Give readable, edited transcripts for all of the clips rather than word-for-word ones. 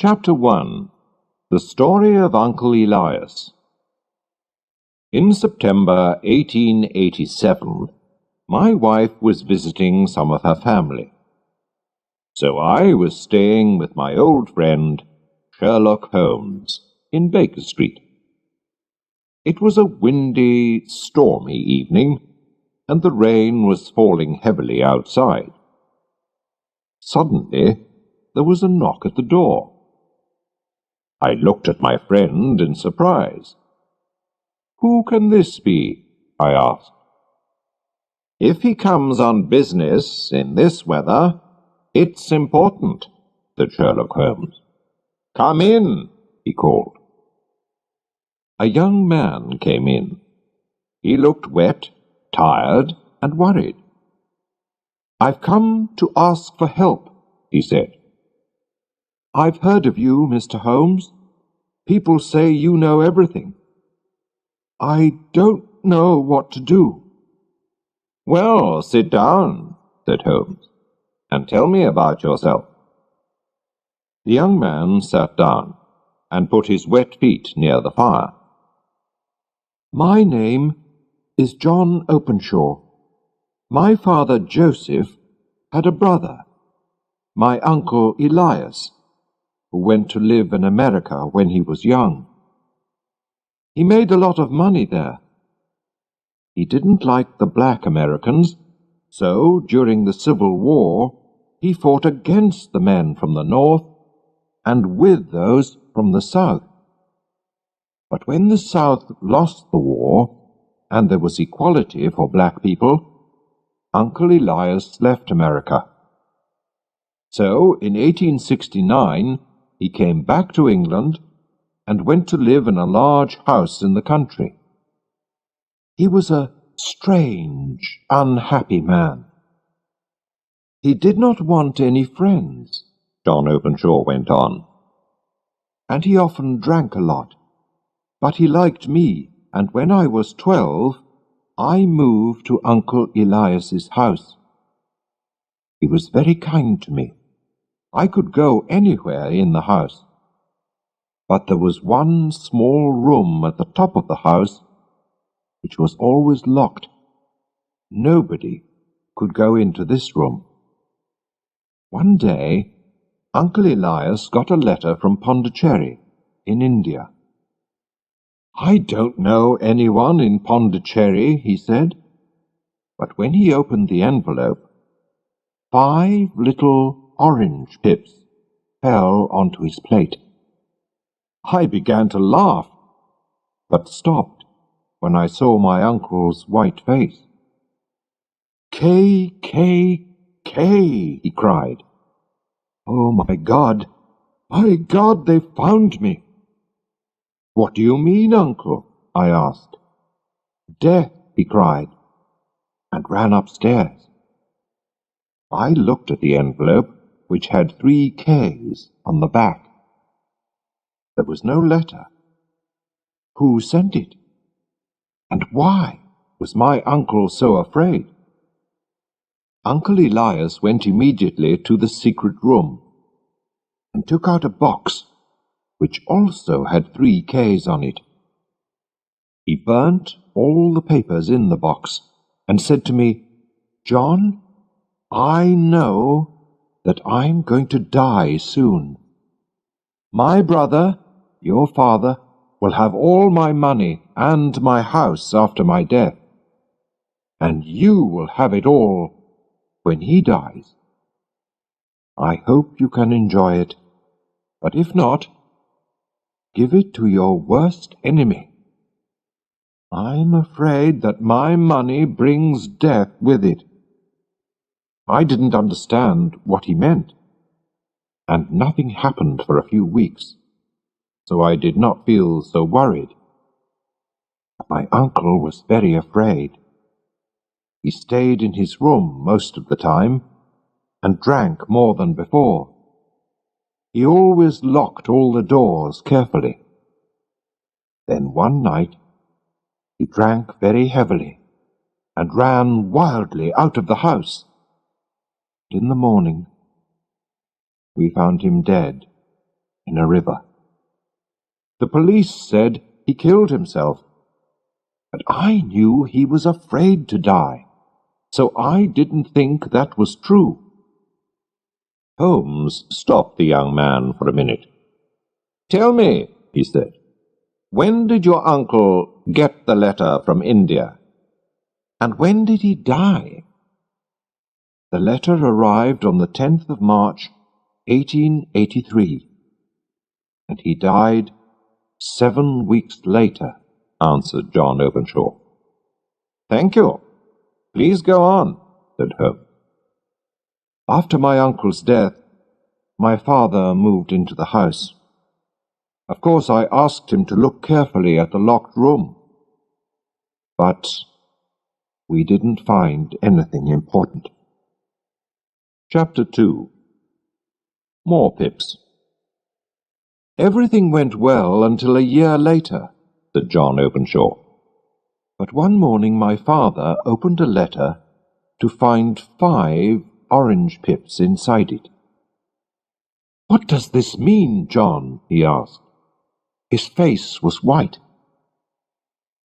Chapter 1. The Story of Uncle Elias. In September 1887, my wife was visiting some of her family. So I was staying with my old friend, Sherlock Holmes, in Baker Street. It was a windy, stormy evening, and the rain was falling heavily outside. Suddenly, there was a knock at the door. I looked at my friend in surprise. "Who can this be?" I asked. "If he comes on business in this weather, it's important," said Sherlock Holmes. "Come in," he called. A young man came in. He looked wet, tired, and worried. "I've come to ask for help," he said. "I've heard of you, Mr. Holmes. People say you know everything. I don't know what to do." "Well, sit down," said Holmes, "and tell me about yourself." The young man sat down and put his wet feet near the fire. "My name is John Openshaw. My father, Joseph, had a brother, my uncle Elias, who went to live in America when he was young. He made a lot of money there. He didn't like the black Americans, so during the Civil War he fought against the men from the North and with those from the South. But when the South lost the war and there was equality for black people, Uncle Elias left America. So in 1869 he came back to England and went to live in a large house in the country. He was a strange, unhappy man. He did not want any friends, John Openshaw went on, and he often drank a lot. But he liked me, and when I was 12, I moved to Uncle Elias's house. He was very kind to me. I could go anywhere in the house. But there was one small room at the top of the house which was always locked. Nobody could go into this room. One day, Uncle Elias got a letter from Pondicherry in India. "I don't know anyone in Pondicherry," he said. But when he opened the envelope, 5 little orange pips fell onto his plate. I began to laugh, but stopped when I saw my uncle's white face. "K, K, K," he cried. "Oh, my God, they found me." "What do you mean, Uncle?" I asked. "Death," he cried, and ran upstairs. I looked at the envelope, which had 3 Ks on the back. There was no letter. Who sent it? And why was my uncle so afraid? Uncle Elias went immediately to the secret room and took out a box which also had 3 Ks on it. He burnt all the papers in the box and said to me, "John, I know that I'm going to die soon. My brother, your father, will have all my money and my house after my death, and you will have it all when he dies. I hope you can enjoy it, but if not, give it to your worst enemy. I'm afraid that my money brings death with it." I didn't understand what he meant, and nothing happened for a few weeks, so I did not feel so worried. But my uncle was very afraid. He stayed in his room most of the time and drank more than before. He always locked all the doors carefully. Then one night he drank very heavily and ran wildly out of the house. In the morning we found him dead in a river. The police said he killed himself, but I knew he was afraid to die, so I didn't think that was true." Holmes stopped the young man for a minute. "Tell me," he said, "when did your uncle get the letter from India? And when did he die?" "The letter arrived on the 10th of March, 1883, and he died 7 weeks later," answered John Openshaw. "Thank you. Please go on," said Holmes. "After my uncle's death, my father moved into the house. Of course, I asked him to look carefully at the locked room, but we didn't find anything important." Chapter 2. More Pips. "Everything went well until a year later," said John Openshaw. "But one morning my father opened a letter to find 5 orange pips inside it." "What does this mean, John?" he asked. His face was white.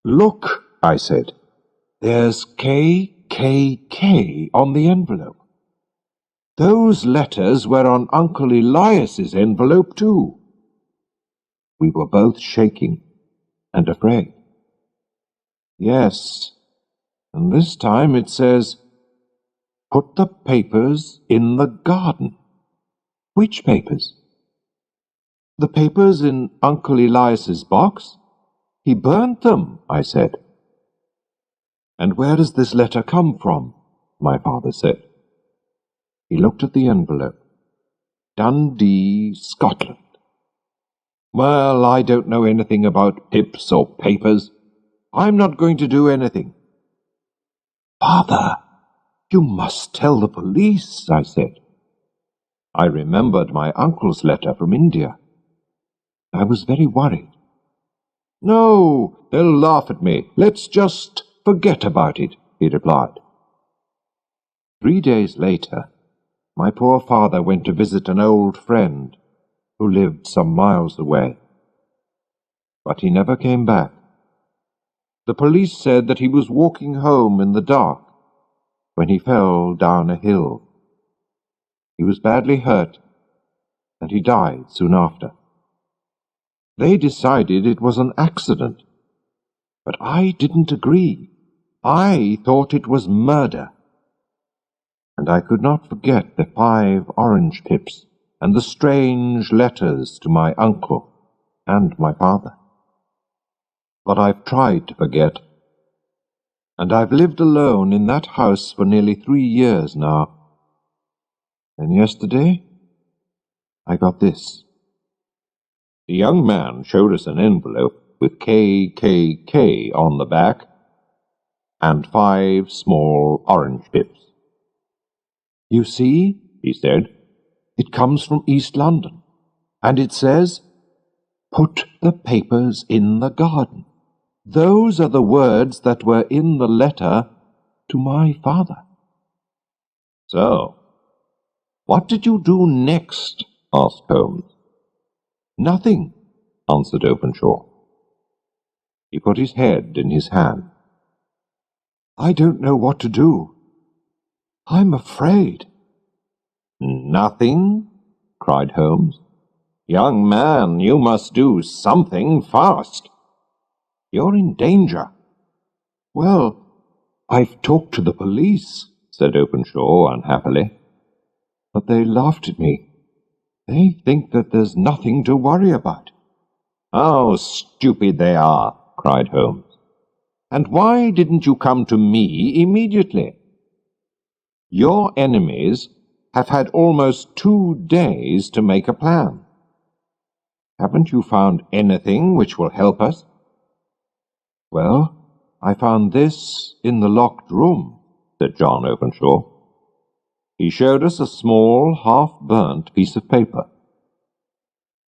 "Look," I said. "There's KKK on the envelope. Those letters were on Uncle Elias's envelope too." We were both shaking and afraid. "Yes, and this time it says, 'Put the papers in the garden.'" "Which papers?" "The papers in Uncle Elias's box. He burnt them," I said. "And where does this letter come from?" my father said. He looked at the envelope. "Dundee, Scotland." "Well, I don't know anything about pips or papers. I'm not going to do anything." "Father, you must tell the police," I said. I remembered my uncle's letter from India. I was very worried. "No, they'll laugh at me. Let's just forget about it," he replied. 3 days later, my poor father went to visit an old friend who lived some miles away. But he never came back. The police said that he was walking home in the dark when he fell down a hill. He was badly hurt, and he died soon after. They decided it was an accident, but I didn't agree. I thought it was murder. And I could not forget the 5 orange pips and the strange letters to my uncle and my father. But I've tried to forget, and I've lived alone in that house for nearly 3 years now. And yesterday, I got this." The young man showed us an envelope with KKK on the back and 5 small orange pips. "You see," he said, "it comes from East London, and it says, 'Put the papers in the garden.' Those are the words that were in the letter to my father." "So, what did you do next?" asked Holmes. "Nothing," answered Openshaw. He put his head in his hand. "I don't know what to do. I'm afraid." "Nothing?" cried Holmes. "Young man, you must do something fast. You're in danger." "Well, I've talked to the police," said Openshaw unhappily. "But they laughed at me. They think that there's nothing to worry about." "How stupid they are!" cried Holmes. "And why didn't you come to me immediately? Your enemies have had almost 2 days to make a plan. Haven't you found anything which will help us?" "Well, I found this in the locked room," said John Openshaw. He showed us a small, half-burnt piece of paper.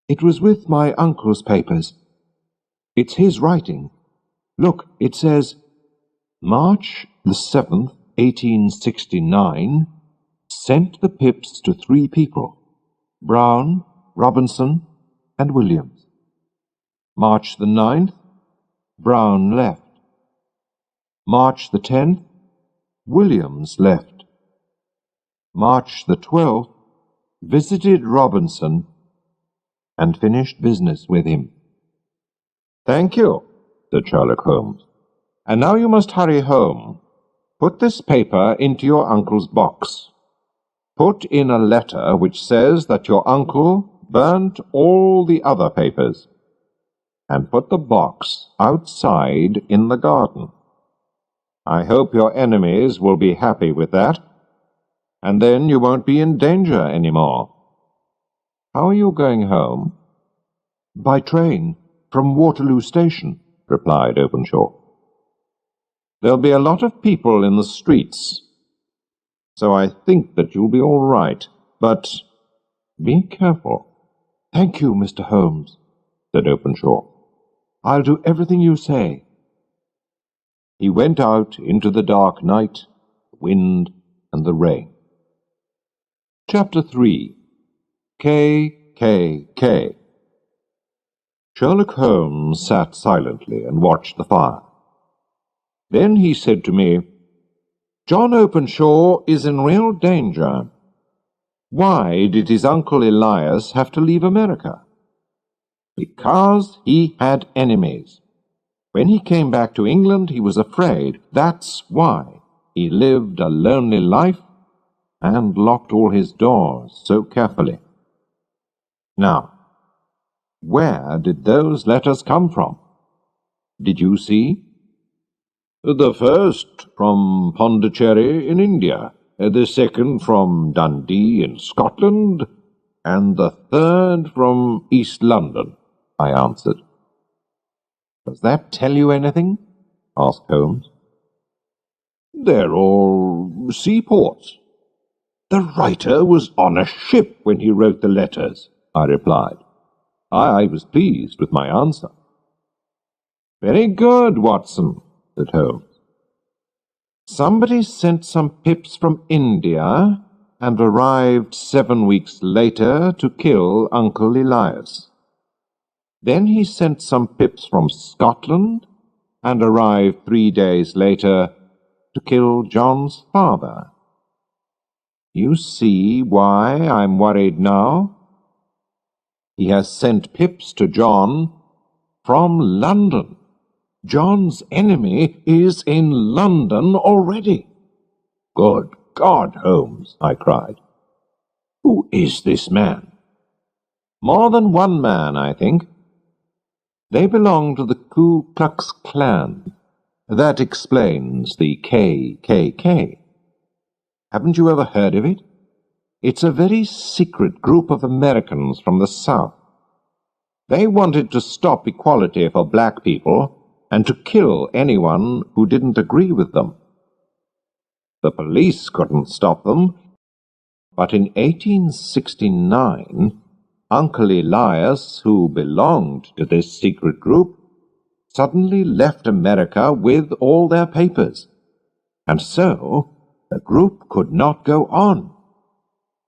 "It was with my uncle's papers. It's his writing. Look, it says, 'March the 7th, 1869, sent the pips to 3 people, Brown, Robinson, and Williams. March the 9th, Brown left. March the 10th, Williams left. March the 12th, visited Robinson and finished business with him. "Thank you," said Sherlock Holmes. "And now you must hurry home. Put this paper into your uncle's box. Put in a letter which says that your uncle burnt all the other papers, and put the box outside in the garden. I hope your enemies will be happy with that, and then you won't be in danger any more. How are you going home?" "By train, from Waterloo Station," replied Openshaw. "There'll be a lot of people in the streets, so I think that you'll be all right, but be careful." "Thank you, Mr. Holmes," said Openshaw. "I'll do everything you say." He went out into the dark night, the wind, and the rain. Chapter 3. K. Sherlock Holmes sat silently and watched the fire. Then he said to me, "John Openshaw is in real danger. Why did his uncle Elias have to leave America? Because he had enemies. When he came back to England, he was afraid. That's why he lived a lonely life and locked all his doors so carefully. Now, where did those letters come from? Did you see?" "The first from Pondicherry in India, the second from Dundee in Scotland, and the third from East London," I answered. "Does that tell you anything?" asked Holmes. "They're all seaports. The writer was on a ship when he wrote the letters," I replied. I was pleased with my answer. "Very good, Watson," said Holmes. "Somebody sent some pips from India and arrived 7 weeks later to kill Uncle Elias. Then he sent some pips from Scotland and arrived 3 days later to kill John's father. You see why I'm worried now? He has sent pips to John from London. John's enemy is in London already." "Good God, Holmes," I cried. "Who is this man?" "More than one man, I think. They belong to the Ku Klux Klan. That explains the KKK. Haven't you ever heard of it? It's a very secret group of Americans from the South. They wanted to stop equality for black people and to kill anyone who didn't agree with them. The police couldn't stop them, but in 1869, Uncle Elias, who belonged to this secret group, suddenly left America with all their papers, and so the group could not go on.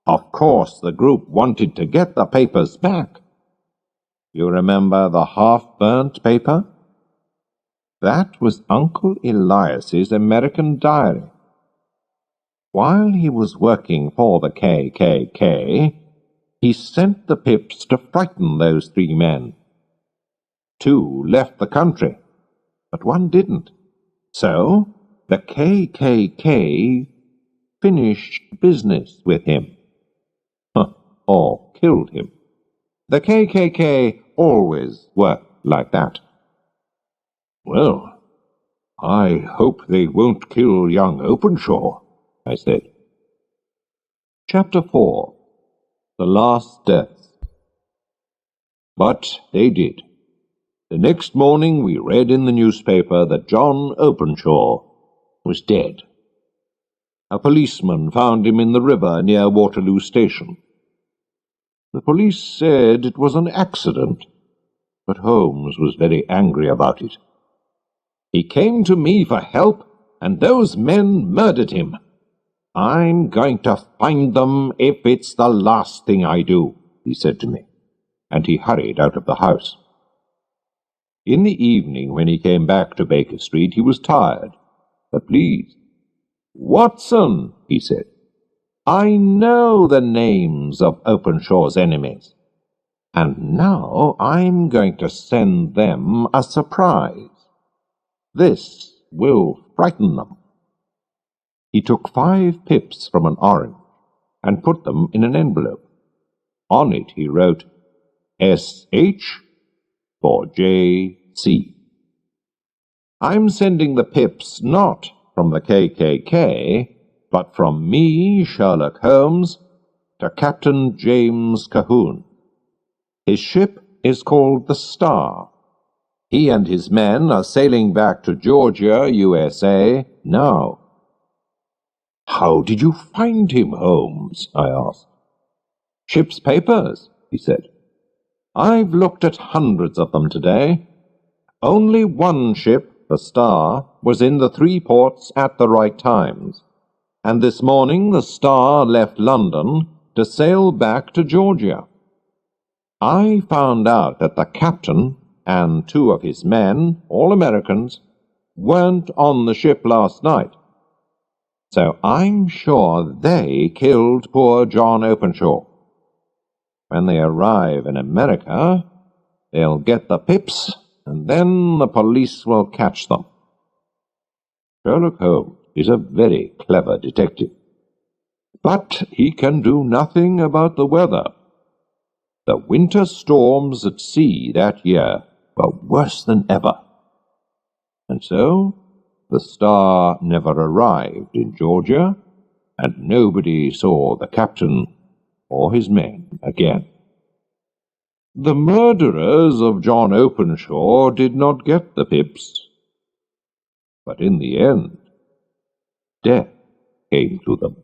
Of course, the group wanted to get the papers back. You remember the half-burnt paper? That was Uncle Elias's American diary. While he was working for the KKK, he sent the pips to frighten those 3 men. 2 left the country, but 1 didn't. So the KKK finished business with him. Or killed him. The KKK always worked like that." "Well, I hope they won't kill young Openshaw," I said. Chapter 4. The Last Deaths. But they did. The next morning we read in the newspaper that John Openshaw was dead. A policeman found him in the river near Waterloo Station. The police said it was an accident, but Holmes was very angry about it. "He came to me for help, and those men murdered him. I'm going to find them if it's the last thing I do," he said to me. and he hurried out of the house. In the evening, when he came back to Baker Street, he was tired, but pleased. "Watson," he said, "I know the names of Openshaw's enemies, and now I'm going to send them a surprise. This will frighten them." He took 5 pips from an orange and put them in an envelope. On it he wrote, "S.H. for J.C. I'm sending the pips not from the KKK, but from me, Sherlock Holmes, to Captain James Cahoon. His ship is called the Star. He and his men are sailing back to Georgia, USA, now." "How did you find him, Holmes?" I asked. "Ship's papers," he said. "I've looked at hundreds of them today. Only one ship, the Star, was in the 3 ports at the right times, and this morning the Star left London to sail back to Georgia. I found out that the captain and 2 of his men, all Americans, weren't on the ship last night, so I'm sure they killed poor John Openshaw. When they arrive in America, they'll get the pips, and then the police will catch them." Sherlock Holmes is a very clever detective, but he can do nothing about the weather. The winter storms at sea that year were worse than ever, and so the Star never arrived in Georgia, and nobody saw the captain or his men again. The murderers of John Openshaw did not get the pips, but in the end, death came to them.